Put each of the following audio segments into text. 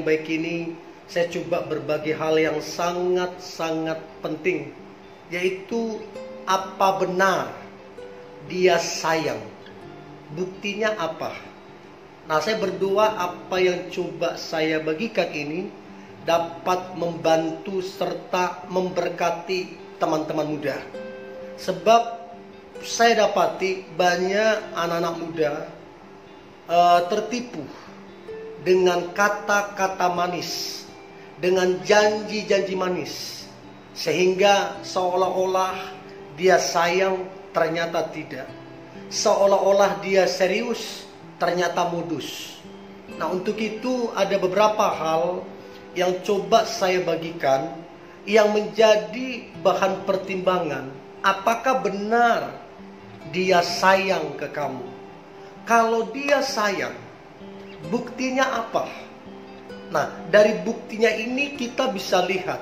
baik ini saya coba berbagi hal yang sangat-sangat penting, yaitu apa benar dia sayang? Buktinya apa? Nah, saya berdoa apa yang coba saya bagikan ini dapat membantu serta memberkati teman-teman muda. Sebab saya dapati banyak anak-anak muda tertipu dengan kata-kata manis, dengan janji-janji manis, sehingga seolah-olah dia sayang, ternyata tidak. Seolah-olah dia serius, ternyata modus. Nah, untuk itu ada beberapa hal yang coba saya bagikan yang menjadi bahan pertimbangan. Apakah benar dia sayang ke kamu? Kalau dia sayang, buktinya apa? Nah, dari buktinya ini kita bisa lihat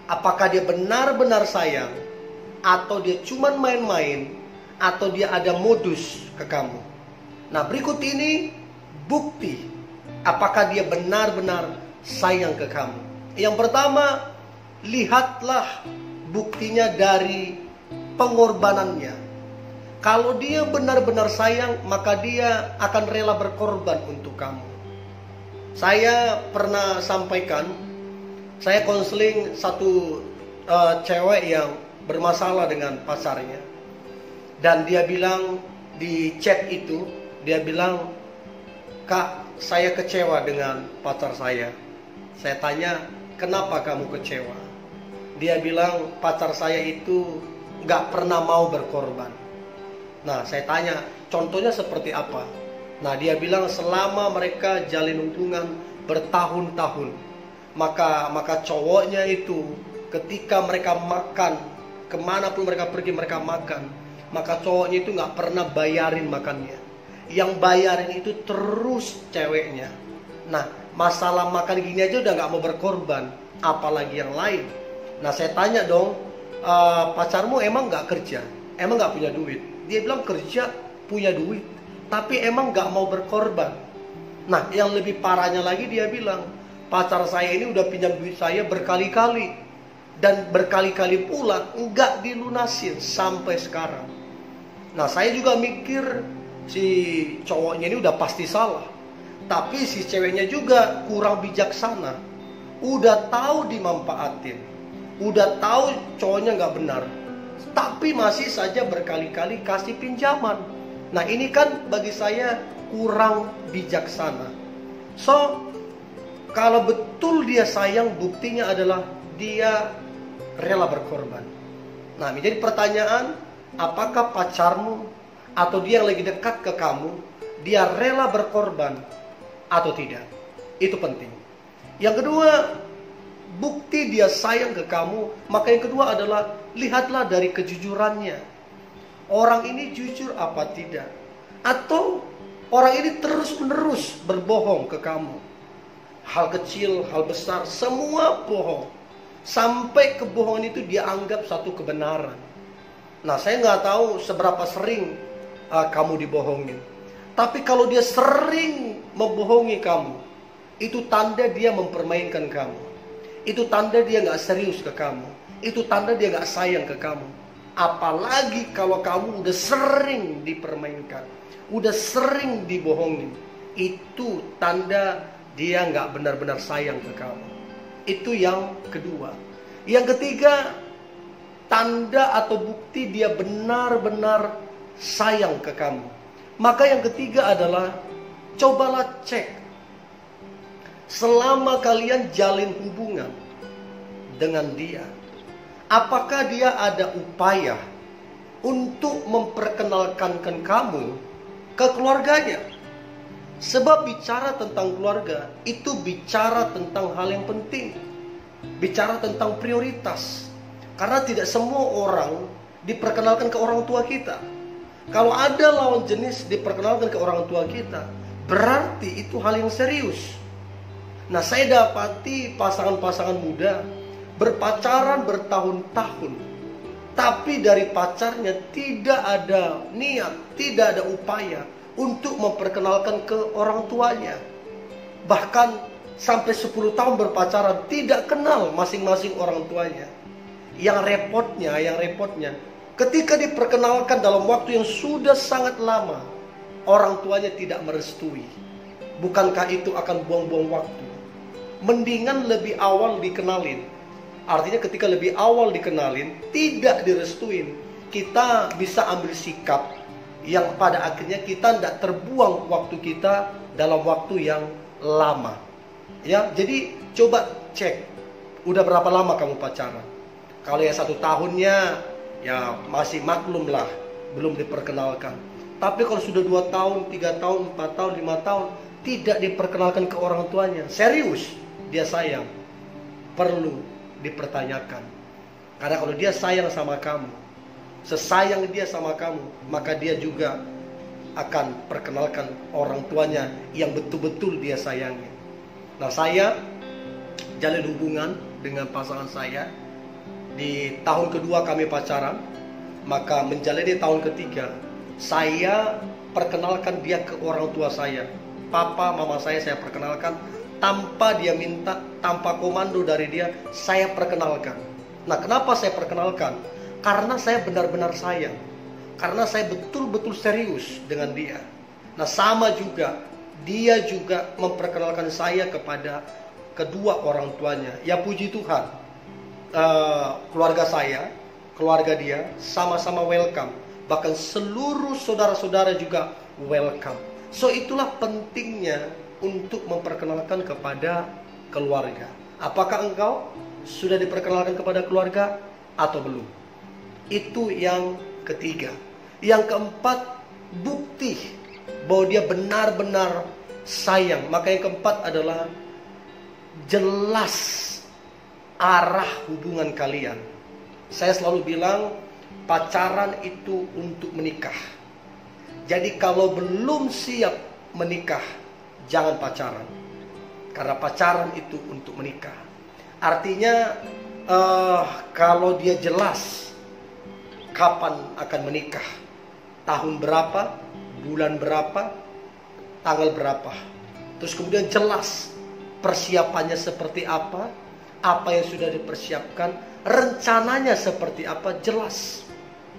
apakah dia benar-benar sayang, atau dia cuma main-main, atau dia ada modus ke kamu. Nah, berikut ini bukti apakah dia benar-benar sayang ke kamu. Yang pertama, lihatlah buktinya dari pengorbanannya. Kalau dia benar-benar sayang, maka dia akan rela berkorban untuk kamu. Saya pernah sampaikan, saya konseling satu cewek yang bermasalah dengan pacarnya. Dan dia bilang di chat itu, dia bilang, "Kak, saya kecewa dengan pacar saya." Saya tanya, "Kenapa kamu kecewa?" Dia bilang, "Pacar saya itu gak pernah mau berkorban." Nah, saya tanya, contohnya seperti apa? Nah, dia bilang selama mereka jalin hubungan bertahun-tahun, maka cowoknya itu ketika mereka makan, kemanapun mereka pergi mereka makan, maka cowoknya itu gak pernah bayarin makannya. Yang bayarin itu terus ceweknya. Nah, masalah makan gini aja udah gak mau berkorban, apalagi yang lain. Nah, saya tanya dong, pacarmu emang gak kerja? Emang gak punya duit? Dia bilang kerja, punya duit, tapi emang gak mau berkorban. Nah, yang lebih parahnya lagi dia bilang, pacar saya ini udah pinjam duit saya berkali-kali, dan berkali-kali pula enggak dilunasin sampai sekarang. Nah, saya juga mikir si cowoknya ini udah pasti salah, tapi si ceweknya juga kurang bijaksana. Udah tahu dimanfaatin, udah tahu cowoknya nggak benar, tapi masih saja berkali-kali kasih pinjaman. Nah, ini kan bagi saya kurang bijaksana. So, kalau betul dia sayang, buktinya adalah dia rela berkorban. Nah, menjadi pertanyaan, apakah pacarmu atau dia yang lagi dekat ke kamu, dia rela berkorban atau tidak? Itu penting. Yang kedua, bukti dia sayang ke kamu, maka yang kedua adalah lihatlah dari kejujurannya. Orang ini jujur apa tidak? Atau orang ini terus-menerus berbohong ke kamu. Hal kecil, hal besar, semua bohong. Sampai kebohongan itu dia anggap satu kebenaran. Nah, saya nggak tahu seberapa sering kamu dibohongin. Tapi kalau dia sering membohongi kamu, itu tanda dia mempermainkan kamu. Itu tanda dia gak serius ke kamu. Itu tanda dia gak sayang ke kamu. Apalagi kalau kamu udah sering dipermainkan, udah sering dibohongin, itu tanda dia gak benar-benar sayang ke kamu. Itu yang kedua. Yang ketiga, tanda atau bukti dia benar-benar sayang ke kamu. Maka yang ketiga adalah, cobalah cek selama kalian jalin hubungan dengan dia, apakah dia ada upaya untuk memperkenalkan kamu ke keluarganya. Sebab bicara tentang keluarga itu bicara tentang hal yang penting, bicara tentang prioritas. Karena tidak semua orang diperkenalkan ke orang tua kita. Kalau ada lawan jenis diperkenalkan ke orang tua kita, berarti itu hal yang serius. Nah, saya dapati pasangan-pasangan muda berpacaran bertahun-tahun, tapi dari pacarnya tidak ada niat, tidak ada upaya untuk memperkenalkan ke orang tuanya. Bahkan sampai 10 tahun berpacaran tidak kenal masing-masing orang tuanya. Yang repotnya, ketika diperkenalkan dalam waktu yang sudah sangat lama, orang tuanya tidak merestui. Bukankah itu akan buang-buang waktu? Mendingan lebih awal dikenalin. Artinya ketika lebih awal dikenalin, tidak direstuin, kita bisa ambil sikap yang pada akhirnya kita tidak terbuang waktu kita dalam waktu yang lama. Ya, jadi coba cek, udah berapa lama kamu pacaran? Kalau ya 1 tahunnya, ya masih maklum lah, belum diperkenalkan. Tapi kalau sudah 2 tahun, 3 tahun, 4 tahun, 5 tahun, tidak diperkenalkan ke orang tuanya, serius dia sayang, perlu dipertanyakan. Karena kalau dia sayang sama kamu, sesayang dia sama kamu, maka dia juga akan perkenalkan orang tuanya yang betul-betul dia sayangi. Nah, saya jalin hubungan dengan pasangan saya. Di tahun kedua kami pacaran, maka menjalani tahun ketiga, saya perkenalkan dia ke orang tua saya. Papa, mama saya perkenalkan tanpa dia minta, tanpa komando dari dia, saya perkenalkan. Nah, kenapa saya perkenalkan? Karena saya benar-benar sayang. Karena saya betul-betul serius dengan dia. Nah, sama juga, dia juga memperkenalkan saya kepada kedua orang tuanya. Ya puji Tuhan, keluarga saya, keluarga dia sama-sama welcome. Bahkan seluruh saudara-saudara juga welcome. So itulah pentingnya untuk memperkenalkan kepada keluarga. Apakah engkau sudah diperkenalkan kepada keluarga atau belum? Itu yang ketiga. Yang keempat, bukti bahwa dia benar-benar sayang. Maka yang keempat adalah jelas arah hubungan kalian. Saya selalu bilang pacaran itu untuk menikah. Jadi kalau belum siap menikah, jangan pacaran. Karena pacaran itu untuk menikah. Artinya kalau dia jelas kapan akan menikah, tahun berapa, bulan berapa, tanggal berapa, terus kemudian jelas persiapannya seperti apa yang sudah dipersiapkan, rencananya seperti apa, jelas.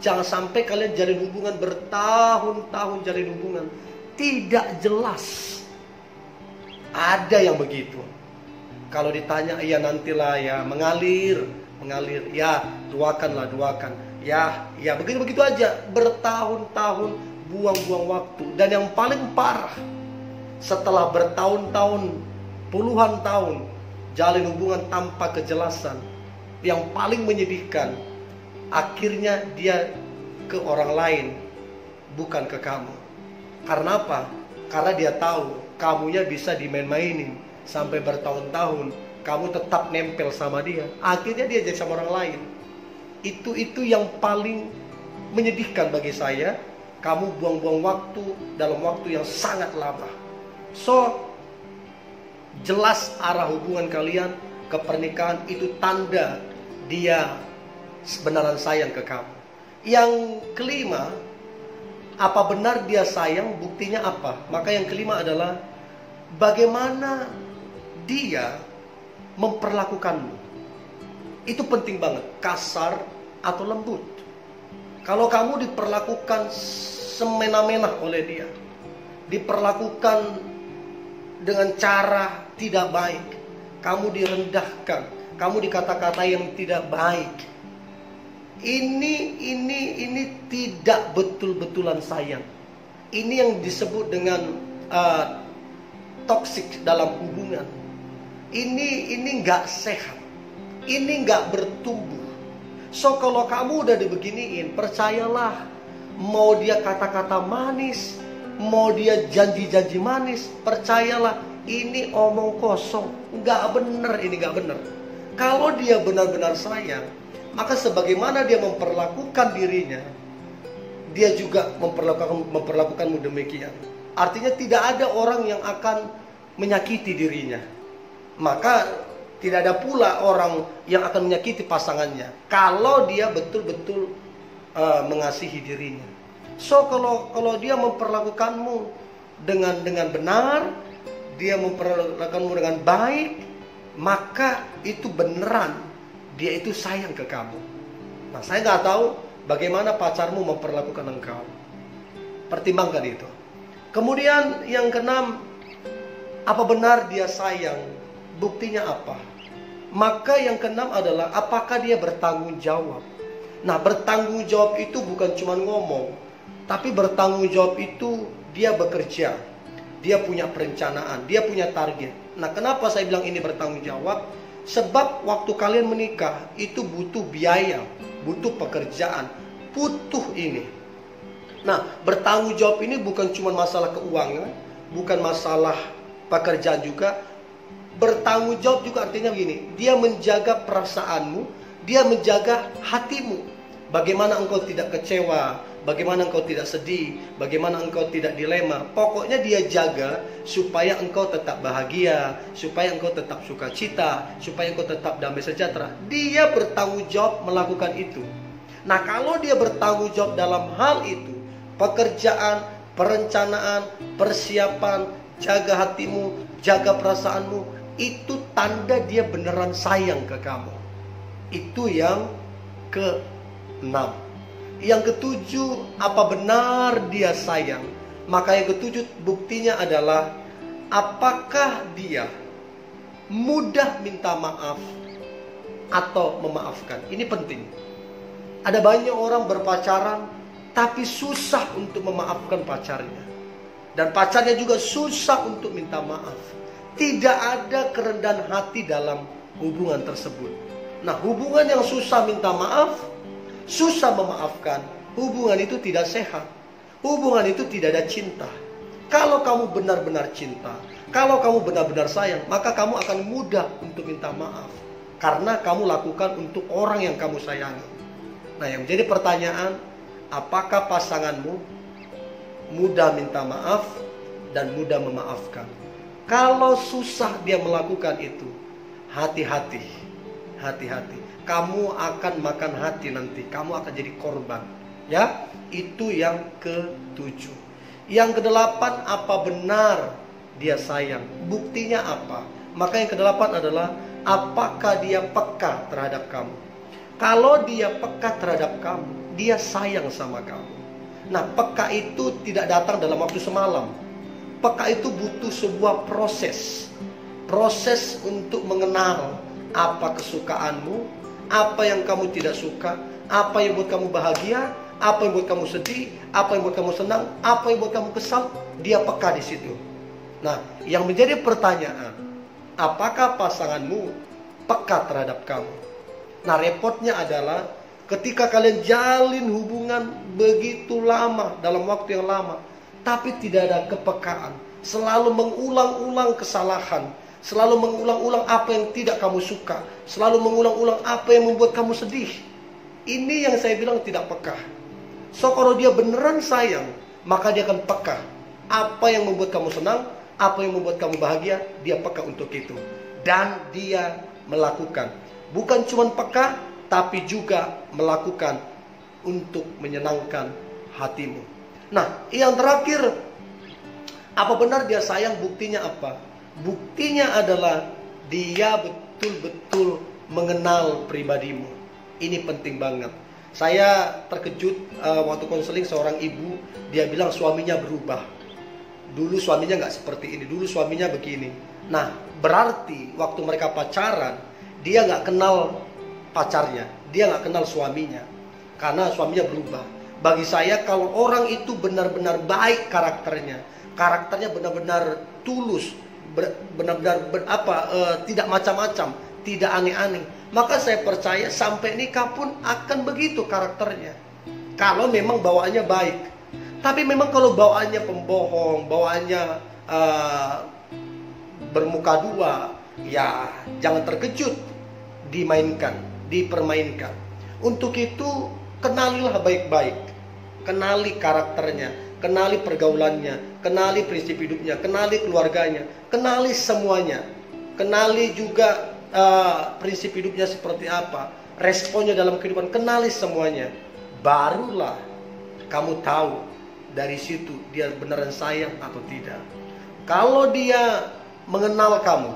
Jangan sampai kalian jalin hubungan bertahun-tahun, jalin hubungan tidak jelas. Ada yang begitu. Kalau ditanya, ya nantilah ya, mengalir, ya doakan. Ya begitu aja, bertahun-tahun buang-buang waktu. Dan yang paling parah, setelah bertahun-tahun, puluhan tahun jalin hubungan tanpa kejelasan, yang paling menyedihkan, akhirnya dia ke orang lain, bukan ke kamu. Karena apa? Karena dia tahu kamunya bisa dimain-mainin sampai bertahun-tahun, kamu tetap nempel sama dia. Akhirnya dia jadi sama orang lain. Itu yang paling menyedihkan bagi saya. Kamu buang-buang waktu dalam waktu yang sangat lama. So, jelas arah hubungan kalian ke pernikahan, itu tanda dia sebenarnya sayang ke kamu. Yang kelima, apa benar dia sayang? Buktinya apa? Maka yang kelima adalah bagaimana dia memperlakukanmu. Itu penting banget, kasar atau lembut. Kalau kamu diperlakukan semena-mena oleh dia, diperlakukan dengan cara tidak baik, kamu direndahkan, kamu dikata-kata yang tidak baik, ini tidak betul-betulan sayang. Ini yang disebut dengan toksik dalam hubungan. Ini nggak sehat, ini nggak bertumbuh. So kalau kamu udah dibeginiin, percayalah, mau dia kata-kata manis, mau dia janji-janji manis, percayalah ini omong kosong, nggak bener, ini nggak bener. Kalau dia benar-benar sayang, maka sebagaimana dia memperlakukan dirinya, dia juga memperlakukanmu demikian. Artinya tidak ada orang yang akan menyakiti dirinya. Maka tidak ada pula orang yang akan menyakiti pasangannya kalau dia betul-betul mengasihi dirinya. So kalau dia memperlakukanmu dengan benar, dia memperlakukanmu dengan baik, maka itu beneran dia itu sayang ke kamu. Nah, saya nggak tahu bagaimana pacarmu memperlakukan engkau. Pertimbangkan itu. Kemudian yang keenam, apa benar dia sayang? Buktinya apa? Maka yang keenam adalah apakah dia bertanggung jawab. Nah, bertanggung jawab itu bukan cuma ngomong, tapi bertanggung jawab itu dia bekerja. Dia punya perencanaan, dia punya target. Nah, kenapa saya bilang ini bertanggung jawab? Sebab waktu kalian menikah itu butuh biaya, butuh pekerjaan, butuh ini. Nah, bertanggung jawab ini bukan cuma masalah keuangan, bukan masalah pekerjaan juga. Bertanggung jawab juga artinya begini, dia menjaga perasaanmu, dia menjaga hatimu. Bagaimana engkau tidak kecewa, bagaimana engkau tidak sedih, bagaimana engkau tidak dilema. Pokoknya dia jaga supaya engkau tetap bahagia, supaya engkau tetap sukacita, supaya engkau tetap damai sejahtera. Dia bertanggung jawab melakukan itu. Nah, kalau dia bertanggung jawab dalam hal itu, pekerjaan, perencanaan, persiapan, jaga hatimu, jaga perasaanmu, itu tanda dia beneran sayang ke kamu. Itu yang ke-6. Yang ke-7, apa benar dia sayang? Maka yang ke-7 buktinya adalah apakah dia mudah minta maaf atau memaafkan. Ini penting. Ada banyak orang berpacaran tapi susah untuk memaafkan pacarnya. Dan pacarnya juga susah untuk minta maaf. Tidak ada kerendahan hati dalam hubungan tersebut. Nah, hubungan yang susah minta maaf, susah memaafkan, hubungan itu tidak sehat. Hubungan itu tidak ada cinta. Kalau kamu benar-benar cinta, kalau kamu benar-benar sayang, maka kamu akan mudah untuk minta maaf. Karena kamu lakukan untuk orang yang kamu sayangi. Nah, yang menjadi pertanyaan, apakah pasanganmu mudah minta maaf dan mudah memaafkan? Kalau susah dia melakukan itu, hati-hati. Hati-hati. Kamu akan makan hati nanti. Kamu akan jadi korban. Ya, itu yang ke-7. Yang ke-8, apa benar dia sayang? Buktinya apa? Maka yang ke-8 adalah apakah dia peka terhadap kamu? Kalau dia peka terhadap kamu, dia sayang sama kamu. Nah, peka itu tidak datang dalam waktu semalam. Peka itu butuh sebuah proses. Proses untuk mengenal apa kesukaanmu, apa yang kamu tidak suka, apa yang buat kamu bahagia, apa yang buat kamu sedih, apa yang buat kamu senang, apa yang buat kamu kesal. Dia peka di situ. Nah, yang menjadi pertanyaan, apakah pasanganmu peka terhadap kamu? Nah, repotnya adalah ketika kalian jalin hubungan begitu lama, dalam waktu yang lama, tapi tidak ada kepekaan, selalu mengulang-ulang kesalahan, selalu mengulang-ulang apa yang tidak kamu suka, selalu mengulang-ulang apa yang membuat kamu sedih. Ini yang saya bilang tidak peka. So, kalau dia beneran sayang, maka dia akan peka. Apa yang membuat kamu senang, apa yang membuat kamu bahagia, dia peka untuk itu. Dan dia melakukan. Bukan cuma peka, tapi juga melakukan untuk menyenangkan hatimu. Nah, yang terakhir, apa benar dia sayang? Buktinya apa? Buktinya adalah dia betul-betul mengenal pribadimu. Ini penting banget. Saya terkejut waktu konseling seorang ibu, dia bilang suaminya berubah. Dulu suaminya nggak seperti ini, dulu suaminya begini. Nah, berarti waktu mereka pacaran, dia nggak kenal pacarnya, dia nggak kenal suaminya, karena suaminya berubah. Bagi saya, kalau orang itu benar-benar baik karakternya benar-benar tulus, benar-benar tidak macam-macam, tidak aneh-aneh, maka saya percaya sampai nikah pun akan begitu karakternya. Kalau memang bawaannya baik. Tapi memang kalau bawaannya pembohong, bawaannya bermuka dua, ya jangan terkejut, dipermainkan. Untuk itu kenalilah baik-baik, kenali karakternya, kenali pergaulannya, kenali prinsip hidupnya, kenali keluarganya, kenali semuanya, kenali juga prinsip hidupnya seperti apa, responnya dalam kehidupan, kenali semuanya. Barulah kamu tahu dari situ dia beneran sayang atau tidak. Kalau dia mengenal kamu,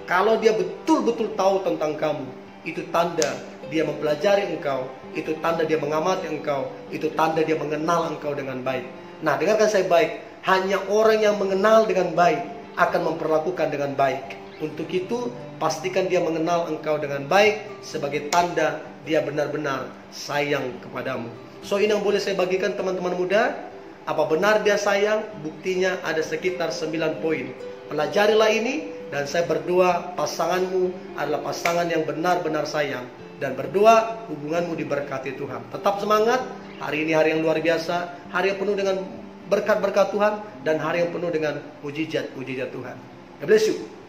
kalau dia betul-betul tahu tentang kamu, itu tanda dia mempelajari engkau, itu tanda dia mengamati engkau, itu tanda dia mengenal engkau dengan baik. Nah, dengarkan saya baik, hanya orang yang mengenal dengan baik akan memperlakukan dengan baik. Untuk itu, pastikan dia mengenal engkau dengan baik sebagai tanda dia benar-benar sayang kepadamu. So, ini yang boleh saya bagikan teman-teman muda. Apa benar dia sayang? Buktinya ada sekitar 9 poin. Pelajarilah ini, dan saya berdoa pasanganmu adalah pasangan yang benar-benar sayang. Dan berdoa hubunganmu diberkati Tuhan. Tetap semangat, hari ini hari yang luar biasa, hari yang penuh dengan berkat-berkat Tuhan, dan hari yang penuh dengan mujizat-mujizat Tuhan. God bless you.